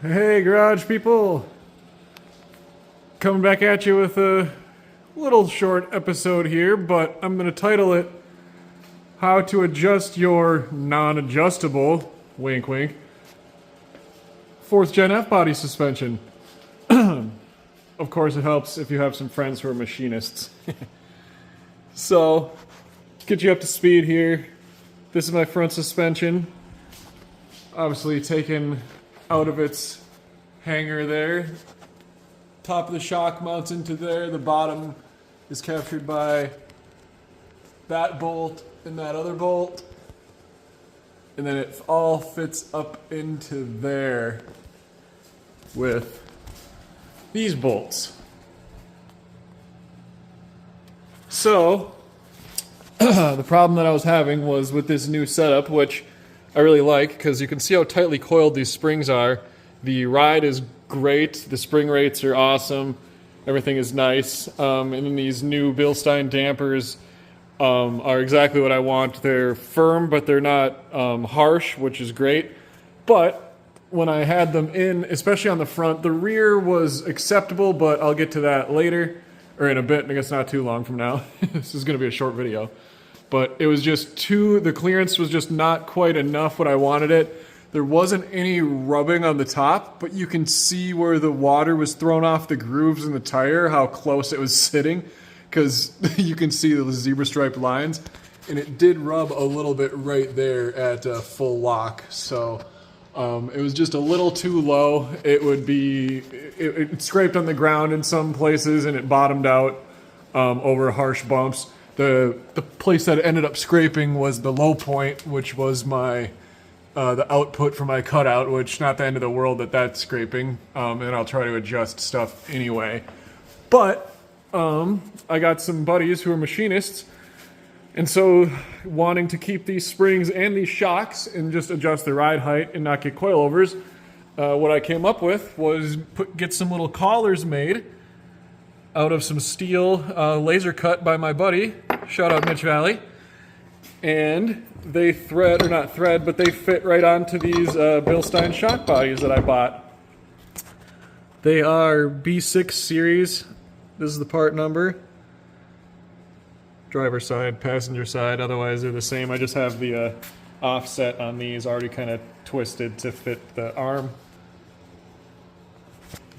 Hey, garage people! Coming back at you with a little short episode here, but I'm going to title it How to Adjust Your Non-Adjustable, wink wink, 4th Gen F-Body Suspension. Of course, it helps if you have some friends who are machinists. So, get you up to speed here. This is my front suspension. Obviously taken out of its hanger there. Top of the shock mounts into there. The bottom is captured by that bolt and that other bolt. And then it all fits up into there with these bolts. So, the problem that I was having was with this new setup, which I really like because you can see how tightly coiled these springs are. The ride is great, the spring rates are awesome, everything is nice, and then these new Bilstein dampers are exactly what I want. They're firm, but they're not harsh, which is great. But when I had them in, especially on the front, the rear was acceptable, but I'll get to that later, or in a bit, I guess not too long from now. This is going to be a short video. But it was just the clearance was just not quite enough what I wanted it. There wasn't any rubbing on the top, but you can see where the water was thrown off the grooves in the tire, how close it was sitting, because you can see the zebra stripe lines. And it did rub a little bit right there at full lock. So it was just a little too low. It scraped on the ground in some places and it bottomed out over harsh bumps. The place that ended up scraping was the low point, which was my the output for my cutout, which not the end of the world that's scraping, and I'll try to adjust stuff anyway. But I got some buddies who are machinists, and so wanting to keep these springs and these shocks and just adjust the ride height and not get coilovers, what I came up with was get some little collars made out of some steel laser cut by my buddy. Shout out Mitch Valley. And they thread, or not thread, but they fit right onto these Bilstein shock bodies that I bought. They are B6 series. This is the part number. Driver side, passenger side, otherwise they're the same. I just have the offset on these already kind of twisted to fit the arm.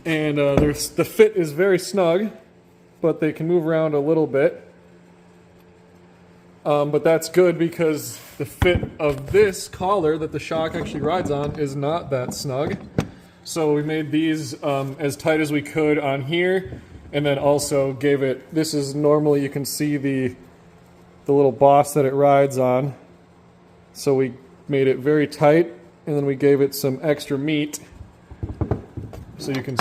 And the fit is very snug, but they can move around a little bit. But that's good because the fit of this collar that the shock actually rides on is not that snug. So we made these as tight as we could on here, and then also gave it, this is normally, you can see the little boss that it rides on. So we made it very tight, and then we gave it some extra meat. So you can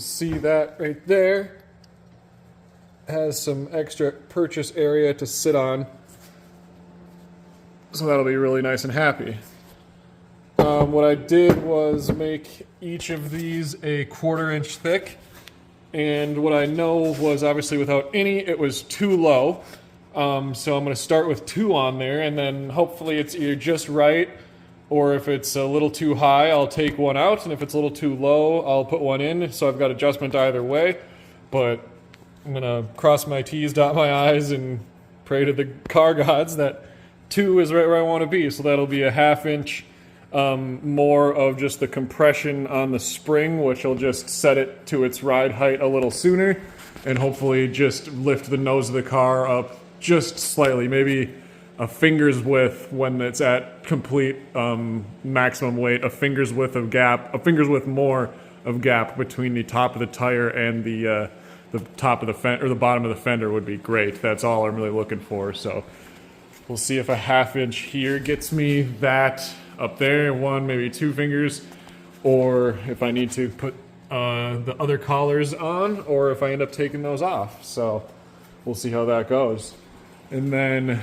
see, that right there has some extra purchase area to sit on. So that'll be really nice and happy. What I did was make each of these a 1/4 inch thick. And what I know was obviously without any, it was too low. So I'm going to start with 2 on there, and then hopefully it's either just right, or if it's a little too high, I'll take one out, and if it's a little too low, I'll put one in, so I've got adjustment either way. But I'm going to cross my T's, dot my I's, and pray to the car gods that 2 is right where I want to be. So that'll be a 1/2 inch more of just the compression on the spring, which will just set it to its ride height a little sooner, and hopefully just lift the nose of the car up just slightly, maybe a finger's width when it's at complete maximum weight, a finger's width of gap, a finger's width more of gap between the top of the tire and the top of the fender, or the bottom of the fender would be great. That's all I'm really looking for. So we'll see if a 1/2 inch here gets me that up there, 1, maybe 2 fingers, or if I need to put the other collars on, or if I end up taking those off. So we'll see how that goes. And then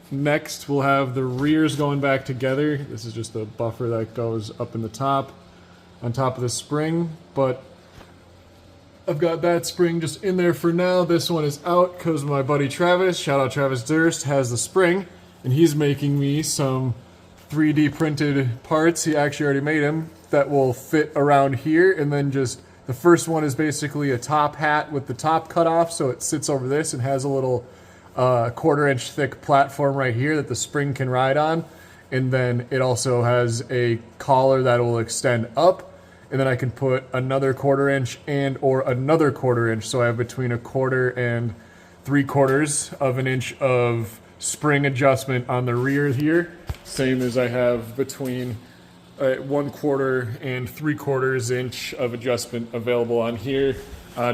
next we'll have the rears going back together. This is just a buffer that goes up in the top, on top of the spring, but I've got that spring just in there for now. This one is out because my buddy Travis, shout out Travis Durst, has the spring, and he's making me some 3D printed parts. He actually already made them that will fit around here, and then just the first one is basically a top hat with the top cut off, so it sits over this and has a little 1/4 inch thick platform right here that the spring can ride on, and then it also has a collar that will extend up, and then I can put another 1/4 inch and or another 1/4 inch, so I have between 1/4 and 3/4 of an inch of spring adjustment on the rear here, same as I have between 1/4 and 3/4 inch of adjustment available on here,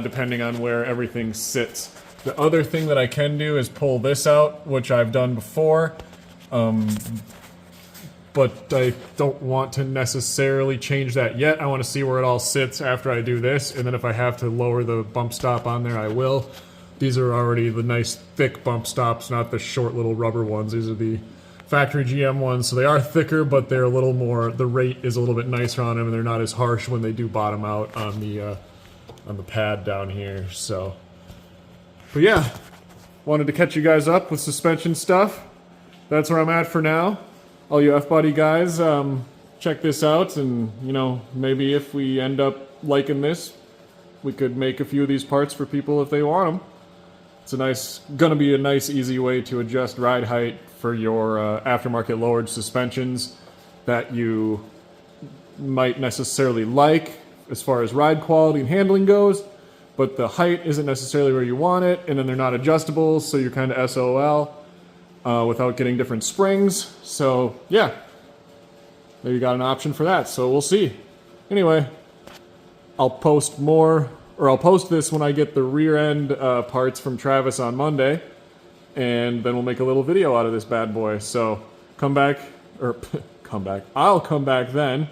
depending on where everything sits. The other thing that I can do is pull this out, which I've done before, but I don't want to necessarily change that yet. I want to see where it all sits after I do this, and then if I have to lower the bump stop on there, I will. These are already the nice thick bump stops, not the short little rubber ones. These are the factory GM ones, so they are thicker, but they're a little more, the rate is a little bit nicer on them, and they're not as harsh when they do bottom out on the pad down here. So, but yeah, wanted to catch you guys up with suspension stuff. That's where I'm at for now. All you F-Body guys, check this out, and you know, maybe if we end up liking this, we could make a few of these parts for people if they want them. It's gonna be a nice, easy way to adjust ride height for your aftermarket lowered suspensions that you might necessarily like as far as ride quality and handling goes, but the height isn't necessarily where you want it, and then they're not adjustable, so you're kind of SOL without getting different springs. So yeah, there you got an option for that, so we'll see. Anyway, I'll post this when I get the rear end parts from Travis on Monday, and then we'll make a little video out of this bad boy. So I'll come back then,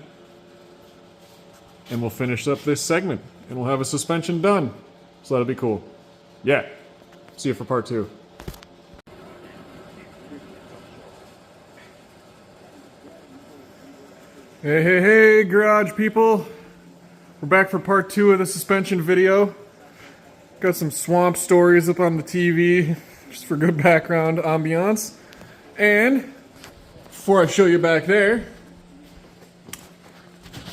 and we'll finish up this segment, and we'll have a suspension done. So that'll be cool. Yeah. See you for part 2. Hey, garage people. We're back for part 2 of the suspension video. Got some swamp stories up on the TV, just for good background ambiance. And before I show you back there,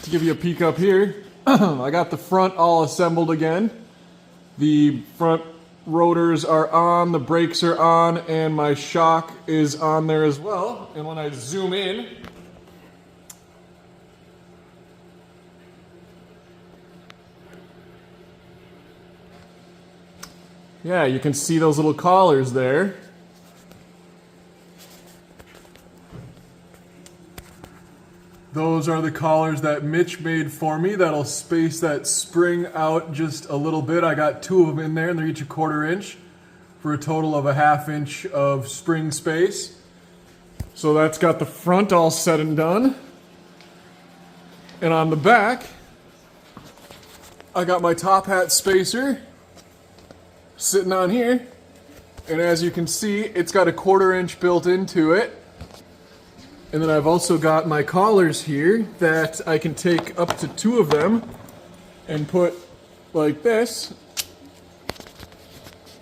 to give you a peek up here, I got the front all assembled again. The front rotors are on, the brakes are on, and my shock is on there as well. And when I zoom in, yeah, you can see those little collars there. Those are the collars that Mitch made for me that'll space that spring out just a little bit. I got 2 of them in there, and they're each 1/4 inch for a total of a 1/2 inch of spring space. So that's got the front all said and done. And on the back, I got my top hat spacer sitting on here, and as you can see, it's got a 1/4 inch built into it. And then I've also got my collars here that I can take up to 2 of them and put like this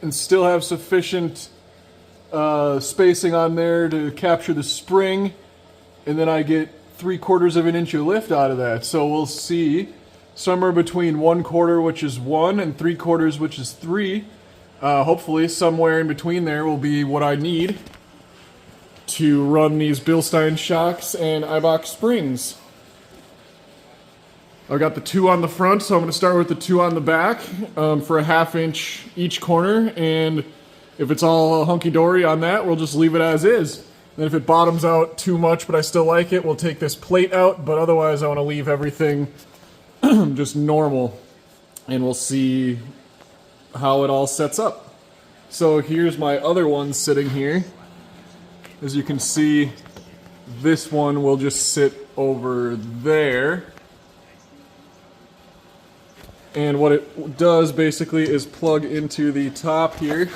and still have sufficient spacing on there to capture the spring, and then I get 3/4 of an inch of lift out of that. So we'll see somewhere between 1/4, which is 1, and 3/4, which is 3. Hopefully somewhere in between there will be what I need to run these Bilstein shocks and Eibach springs. I've got the 2 on the front, so I'm going to start with the 2 on the back for a 1/2 inch each corner, and if it's all hunky-dory on that, we'll just leave it as is. And if it bottoms out too much but I still like it, we'll take this plate out, but otherwise I want to leave everything just normal, and we'll see how it all sets up. So here's my other one sitting here. As you can see, this one will just sit over there. And what it does basically is plug into the top here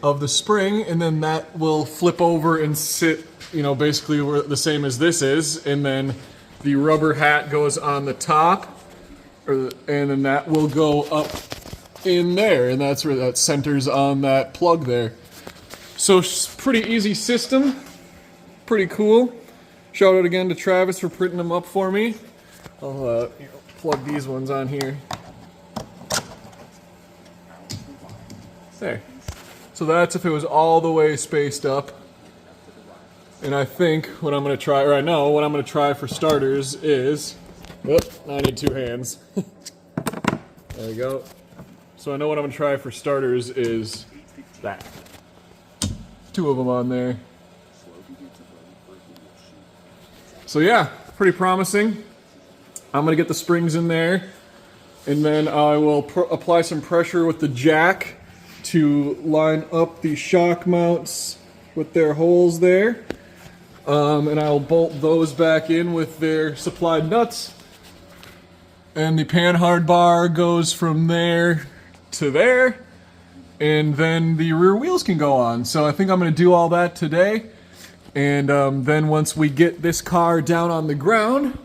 of the spring, and then that will flip over and sit, you know, basically the same as this is, and then the rubber hat goes on the top, and then that will go up in there, and that's where that centers on that plug there. So pretty easy system. pretty cool. Shout out again to Travis for printing them up for me. I'll plug these ones on here. There. So that's if it was all the way spaced up. And I think what I'm going to try, or I know what I'm going to try for starters is, whoop, I need two hands. There we go. So I know what I'm going to try for starters is that. Two of them on there. So yeah, pretty promising. I'm going to get the springs in there, and then I will apply some pressure with the jack to line up the shock mounts with their holes there. And I'll bolt those back in with their supplied nuts. And the panhard bar goes from there to there. And then the rear wheels can go on. So I think I'm going to do all that today. And then once we get this car down on the ground,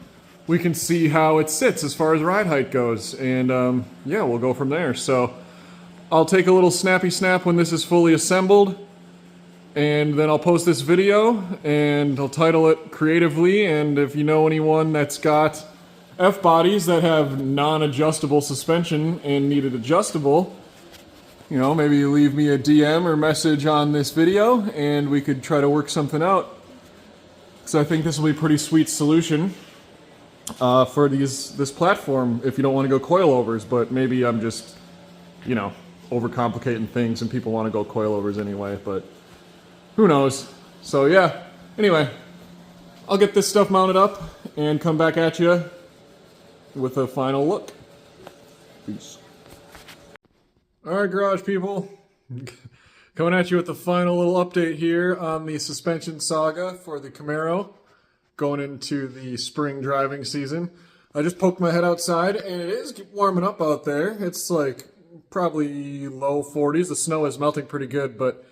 we can see how it sits as far as ride height goes. And yeah, we'll go from there. So I'll take a little snappy snap when this is fully assembled. And then I'll post this video and I'll title it creatively. And if you know anyone that's got F-bodies that have non-adjustable suspension and need it adjustable, you know, maybe you leave me a DM or message on this video and we could try to work something out. So I think this will be a pretty sweet solution for this platform if you don't want to go coilovers, but maybe I'm just, you know, overcomplicating things and people want to go coilovers anyway, but who knows. So yeah, anyway, I'll get this stuff mounted up and come back at you with a final look. Peace. Alright, garage people, coming at you with the final little update here on the suspension saga for the Camaro going into the spring driving season. I just poked my head outside and it is warming up out there. It's like probably low 40s. The snow is melting pretty good, but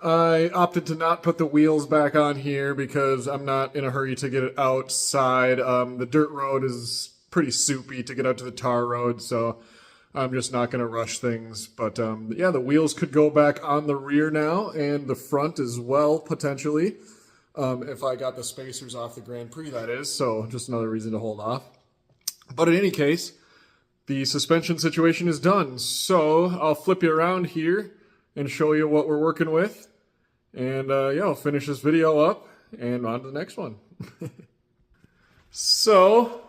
I opted to not put the wheels back on here because I'm not in a hurry to get it outside. The dirt road is pretty soupy to get out to the tar road, so I'm just not going to rush things. But yeah, the wheels could go back on the rear now and the front as well, potentially, if I got the spacers off the Grand Prix, that is. So just another reason to hold off. But in any case, the suspension situation is done. So I'll flip you around here and show you what we're working with. And yeah, I'll finish this video up and on to the next one. So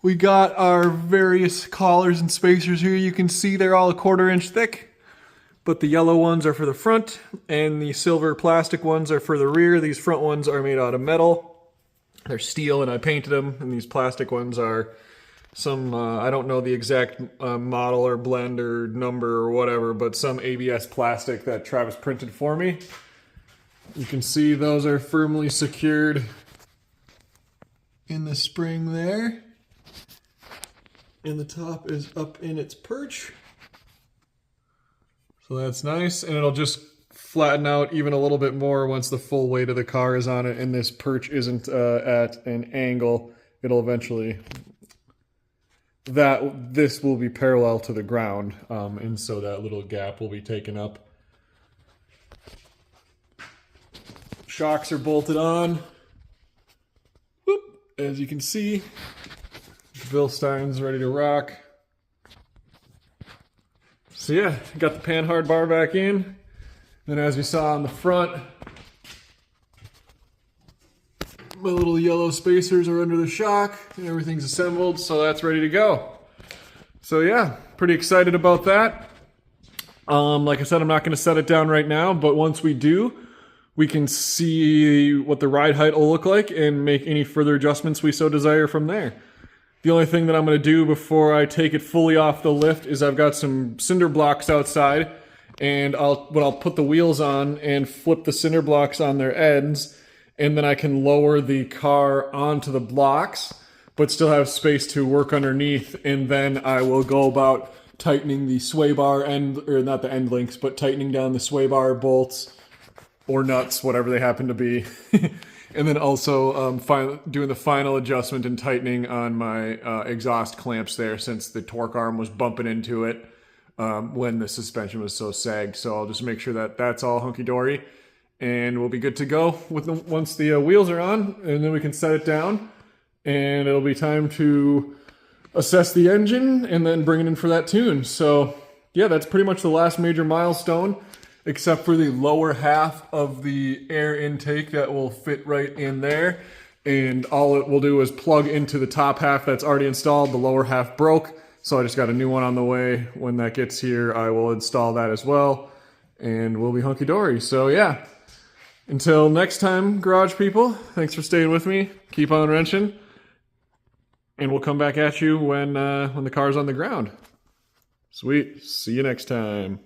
we got our various collars and spacers here. You can see they're all 1/4 inch thick, but the yellow ones are for the front and the silver plastic ones are for the rear. These front ones are made out of metal. They're steel and I painted them, and these plastic ones are some, I don't know the exact model or blend or number or whatever, but some ABS plastic that Travis printed for me. You can see those are firmly secured in the spring there. And the top is up in its perch. So that's nice, and it'll just flatten out even a little bit more once the full weight of the car is on it and this perch isn't at an angle. It'll eventually, this will be parallel to the ground, and so that little gap will be taken up. Shocks are bolted on. Whoop, as you can see, Bilstein's ready to rock. So yeah, got the panhard bar back in. Then as we saw on the front, my little yellow spacers are under the shock and everything's assembled, so that's ready to go. So yeah, pretty excited about that. Like I said, I'm not going to set it down right now, but once we do, we can see what the ride height will look like and make any further adjustments we so desire from there. The only thing that I'm going to do before I take it fully off the lift is I've got some cinder blocks outside, and I'll put the wheels on and flip the cinder blocks on their ends, and then I can lower the car onto the blocks, but still have space to work underneath, and then I will go about tightening the sway bar end, or not the end links, but tightening down the sway bar bolts or nuts, whatever they happen to be. And then also doing the final adjustment and tightening on my exhaust clamps there, since the torque arm was bumping into it when the suspension was so sagged. So I'll just make sure that that's all hunky-dory. and we'll be good to go once the wheels are on, and then we can set it down, and it'll be time to assess the engine and then bring it in for that tune. So yeah, that's pretty much the last major milestone, except for the lower half of the air intake that will fit right in there. And all it will do is plug into the top half that's already installed. The lower half broke, so I just got a new one on the way. When that gets here, I will install that as well, and we'll be hunky-dory. So yeah, until next time, garage people, thanks for staying with me. Keep on wrenching, and we'll come back at you when the car's on the ground. Sweet. See you next time.